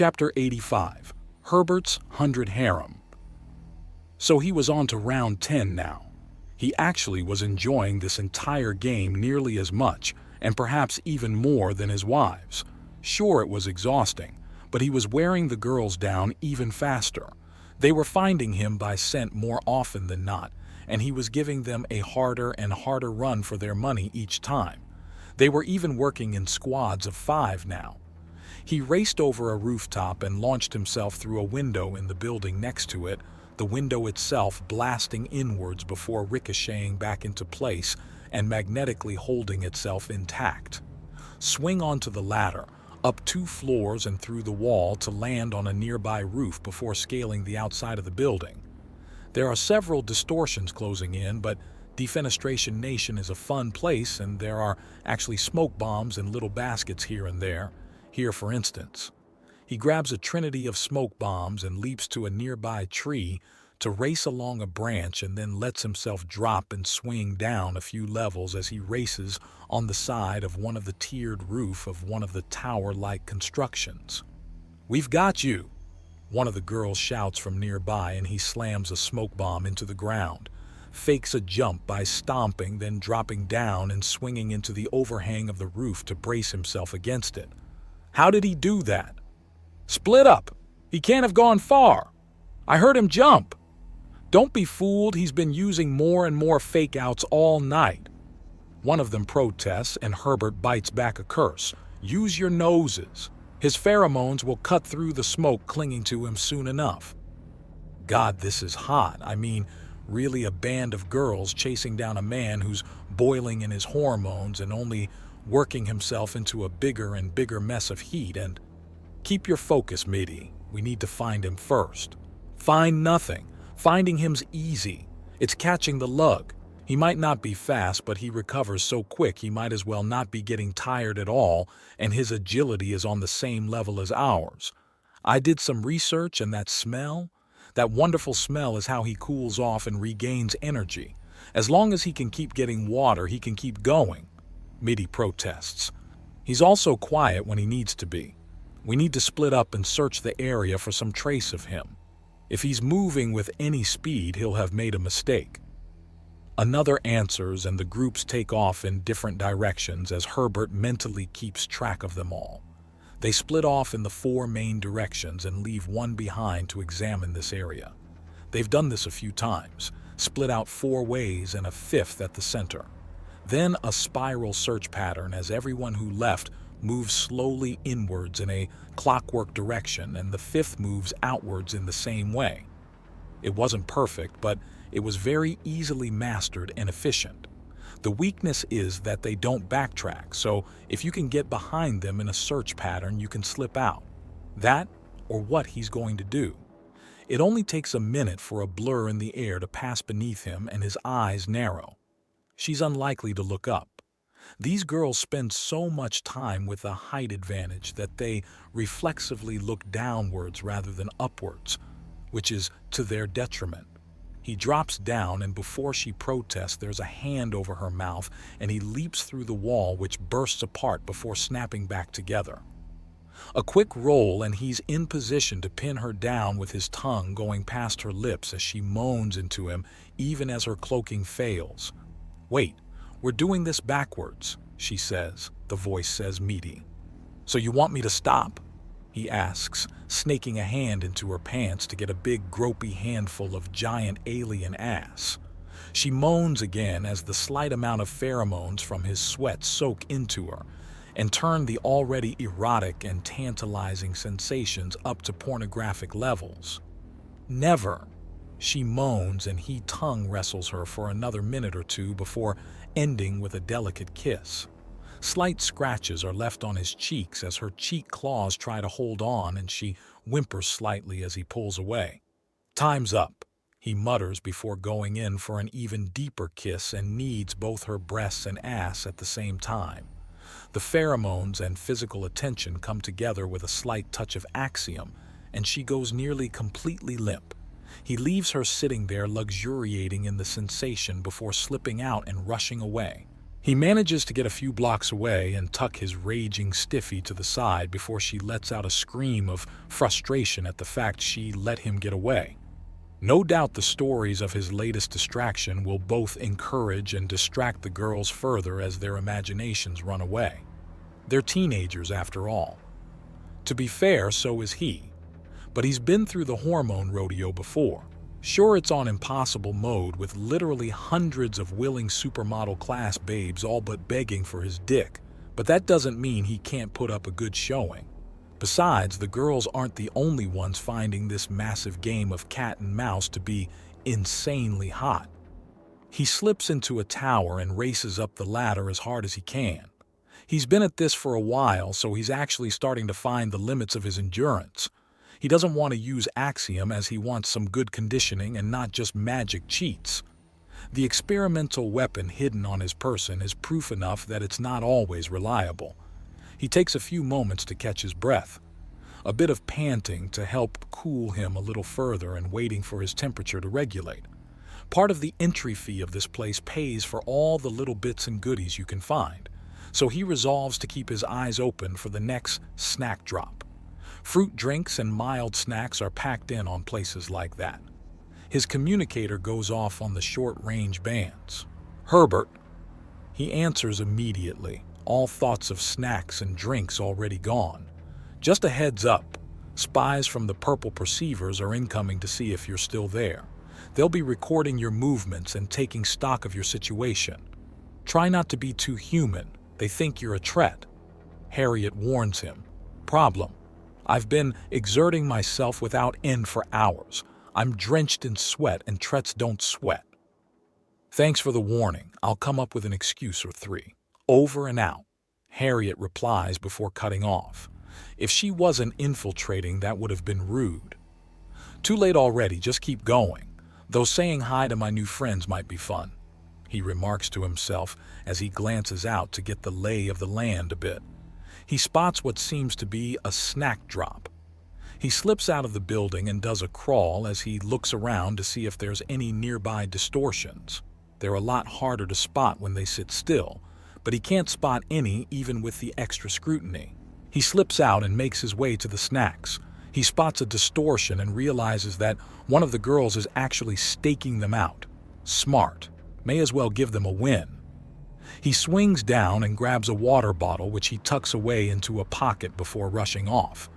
Chapter 85. Herbert's 100 Harem. So he was on to round 10 now. He actually was enjoying this entire game nearly as much, and perhaps even more than his wives. Sure, it was exhausting, but he was wearing the girls down even faster. They were finding him by scent more often than not, and he was giving them a harder and harder run for their money each time. They were even working in squads of 5 now. He raced over a rooftop and launched himself through a window in the building next to it, the window itself blasting inwards before ricocheting back into place and magnetically holding itself intact. Swing onto the ladder, up 2 floors and through the wall to land on a nearby roof before scaling the outside of the building. There are several distortions closing in, but Defenestration Nation is a fun place, and there are actually smoke bombs in little baskets here and there. Here, for instance. He grabs a trinity of smoke bombs and leaps to a nearby tree to race along a branch, and then lets himself drop and swing down a few levels as he races on the side of one of the tiered roof of one of the tower-like constructions. "We've got you," one of the girls shouts from nearby, and he slams a smoke bomb into the ground, fakes a jump by stomping, then dropping down and swinging into the overhang of the roof to brace himself against it. How did he do that? Split up. He can't have gone far. I heard him jump. Don't be fooled, he's been using more and more fake-outs all night. One of them protests, and Herbert bites back a curse. Use your noses. His pheromones will cut through the smoke clinging to him soon enough. God, this is hot. I mean, really a band of girls chasing down a man who's boiling in his hormones and only working himself into a bigger and bigger mess of heat. And keep your focus, Mitty. We need to find him first. Find nothing. Finding him's easy. It's catching the lug. He might not be fast, but he recovers so quick he might as well not be getting tired at all, and his agility is on the same level as ours. I did some research, and that wonderful smell is how he cools off and regains energy. As long as he can keep getting water, he can keep going. Mitty protests. He's also quiet when he needs to be. We need to split up and search the area for some trace of him. If he's moving with any speed, he'll have made a mistake. Another answers, and the groups take off in different directions as Herbert mentally keeps track of them all. They split off in the 4 main directions and leave one behind to examine this area. They've done this a few times, split out 4 ways and a 5th at the center. Then a spiral search pattern as everyone who left moves slowly inwards in a clockwork direction, and the 5th moves outwards in the same way. It wasn't perfect, but it was very easily mastered and efficient. The weakness is that they don't backtrack, so if you can get behind them in a search pattern, you can slip out. That, or what he's going to do. It only takes a minute for a blur in the air to pass beneath him, and his eyes narrow. She's unlikely to look up. These girls spend so much time with a height advantage that they reflexively look downwards rather than upwards, which is to their detriment. He drops down, and before she protests, there's a hand over her mouth, and he leaps through the wall, which bursts apart before snapping back together. A quick roll, and he's in position to pin her down with his tongue going past her lips as she moans into him, even as her cloaking fails. "Wait, we're doing this backwards," she says. The voice says meaty. "So you want me to stop?" he asks, snaking a hand into her pants to get a big gropey handful of giant alien ass. She moans again as the slight amount of pheromones from his sweat soak into her and turn the already erotic and tantalizing sensations up to pornographic levels. "Never," she moans, and he tongue wrestles her for another minute or 2 before ending with a delicate kiss. Slight scratches are left on his cheeks as her cheek claws try to hold on, and she whimpers slightly as he pulls away. "Time's up," he mutters before going in for an even deeper kiss and kneads both her breasts and ass at the same time. The pheromones and physical attention come together with a slight touch of axiom, and she goes nearly completely limp. He leaves her sitting there luxuriating in the sensation before slipping out and rushing away. He manages to get a few blocks away and tuck his raging stiffy to the side before she lets out a scream of frustration at the fact she let him get away. No doubt the stories of his latest distraction will both encourage and distract the girls further as their imaginations run away. They're teenagers after all. To be fair, so is he. But he's been through the hormone rodeo before. Sure, it's on impossible mode with literally hundreds of willing supermodel class babes all but begging for his dick, but that doesn't mean he can't put up a good showing. Besides, the girls aren't the only ones finding this massive game of cat and mouse to be insanely hot. He slips into a tower and races up the ladder as hard as he can. He's been at this for a while, so he's actually starting to find the limits of his endurance. He doesn't want to use Axiom as he wants some good conditioning and not just magic cheats. The experimental weapon hidden on his person is proof enough that it's not always reliable. He takes a few moments to catch his breath, a bit of panting to help cool him a little further and waiting for his temperature to regulate. Part of the entry fee of this place pays for all the little bits and goodies you can find, so he resolves to keep his eyes open for the next snack drop. Fruit drinks and mild snacks are packed in on places like that. His communicator goes off on the short-range bands. "Herbert." He answers immediately, all thoughts of snacks and drinks already gone. "Just a heads up, spies from the purple perceivers are incoming to see if you're still there. They'll be recording your movements and taking stock of your situation. Try not to be too human. They think you're a threat." Harriet warns him. "Problem. I've been exerting myself without end for hours. I'm drenched in sweat and threats don't sweat." "Thanks for the warning. I'll come up with an excuse or three. Over and out," Harriet replies before cutting off. If she wasn't infiltrating, that would have been rude. "Too late already, just keep going. Though saying hi to my new friends might be fun," he remarks to himself as he glances out to get the lay of the land a bit. He spots what seems to be a snack drop. He slips out of the building and does a crawl as he looks around to see if there's any nearby distortions. They're a lot harder to spot when they sit still, but he can't spot any even with the extra scrutiny. He slips out and makes his way to the snacks. He spots a distortion and realizes that one of the girls is actually staking them out. Smart. May as well give them a win. He swings down and grabs a water bottle which he tucks away into a pocket before rushing off.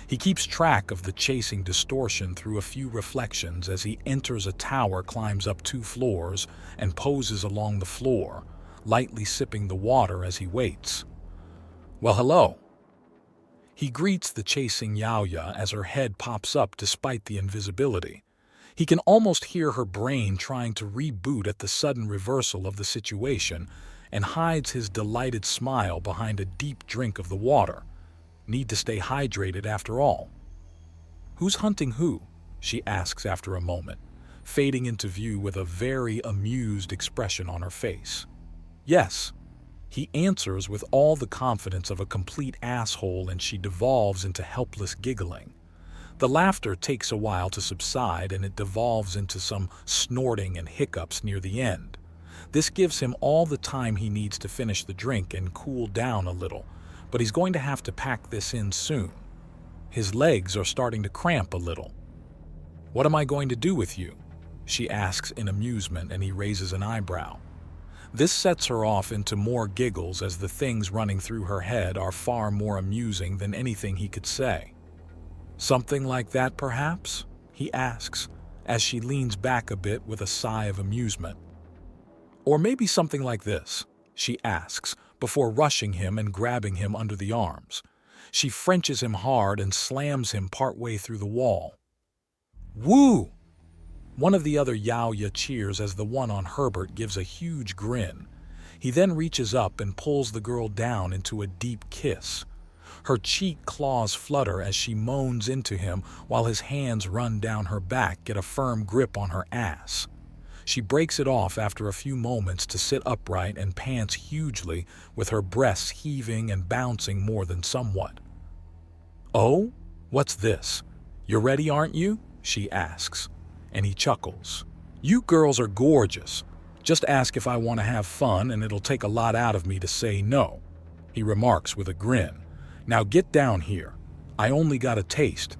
He keeps track of the chasing distortion through a few reflections as he enters a tower, climbs up 2 floors, and poses along the floor, lightly sipping the water as he waits. "Well, hello." He greets the chasing Yaoya as her head pops up despite the invisibility. He can almost hear her brain trying to reboot at the sudden reversal of the situation and hides his delighted smile behind a deep drink of the water. Need to stay hydrated after all. "Who's hunting who?" she asks after a moment, fading into view with a very amused expression on her face. "Yes," he answers with all the confidence of a complete asshole, and she devolves into helpless giggling. The laughter takes a while to subside and it devolves into some snorting and hiccups near the end. This gives him all the time he needs to finish the drink and cool down a little, but he's going to have to pack this in soon. His legs are starting to cramp a little. "What am I going to do with you?" she asks in amusement, and he raises an eyebrow. This sets her off into more giggles as the things running through her head are far more amusing than anything he could say. "Something like that, perhaps?" he asks, as she leans back a bit with a sigh of amusement. "Or maybe something like this," she asks, before rushing him and grabbing him under the arms. She Frenches him hard and slams him partway through the wall. "Woo!" One of the other Yaoya cheers as the one on Herbert gives a huge grin. He then reaches up and pulls the girl down into a deep kiss. Her cheek claws flutter as she moans into him while his hands run down her back, get a firm grip on her ass. She breaks it off after a few moments to sit upright and pants hugely, with her breasts heaving and bouncing more than somewhat. "Oh? What's this? You're ready, aren't you?" she asks, and he chuckles. "You girls are gorgeous. Just ask if I want to have fun and it'll take a lot out of me to say no, he remarks with a grin. Now get down here. I only got a taste,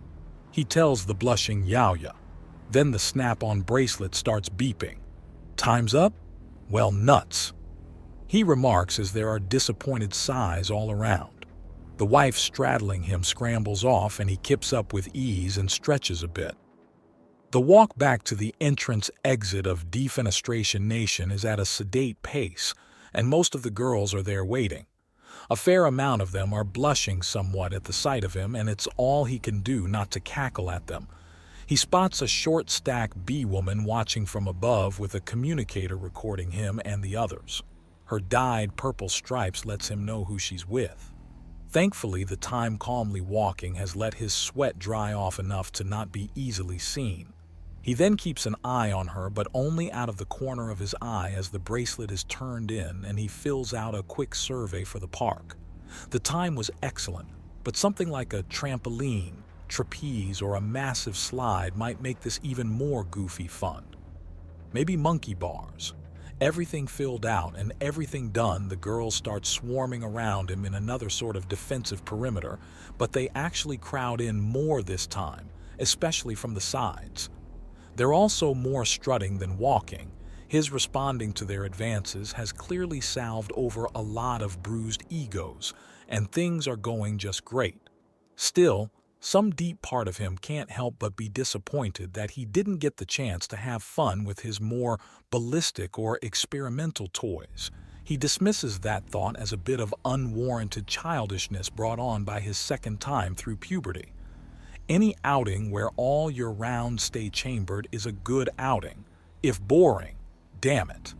he tells the blushing Yaoya. Then the snap-on bracelet starts beeping. Time's up? Well, nuts, he remarks as there are disappointed sighs all around. The wife straddling him scrambles off and he kips up with ease and stretches a bit. The walk back to the entrance exit of Defenestration Nation is at a sedate pace, and most of the girls are there waiting. A fair amount of them are blushing somewhat at the sight of him, and it's all he can do not to cackle at them. He spots a short-stack bee-woman watching from above with a communicator recording him and the others. Her dyed purple stripes lets him know who she's with. Thankfully, the time calmly walking has let his sweat dry off enough to not be easily seen. He then keeps an eye on her, but only out of the corner of his eye as the bracelet is turned in and he fills out a quick survey for the park. The time was excellent, but something like a trampoline, trapeze, or a massive slide might make this even more goofy fun. Maybe monkey bars. Everything filled out and everything done, the girls start swarming around him in another sort of defensive perimeter, but they actually crowd in more this time, especially from the sides. They're also more strutting than walking. His responding to their advances has clearly salved over a lot of bruised egos, and things are going just great. Still, some deep part of him can't help but be disappointed that he didn't get the chance to have fun with his more ballistic or experimental toys. He dismisses that thought as a bit of unwarranted childishness brought on by his second time through puberty. Any outing where all your rounds stay chambered is a good outing. If boring, damn it.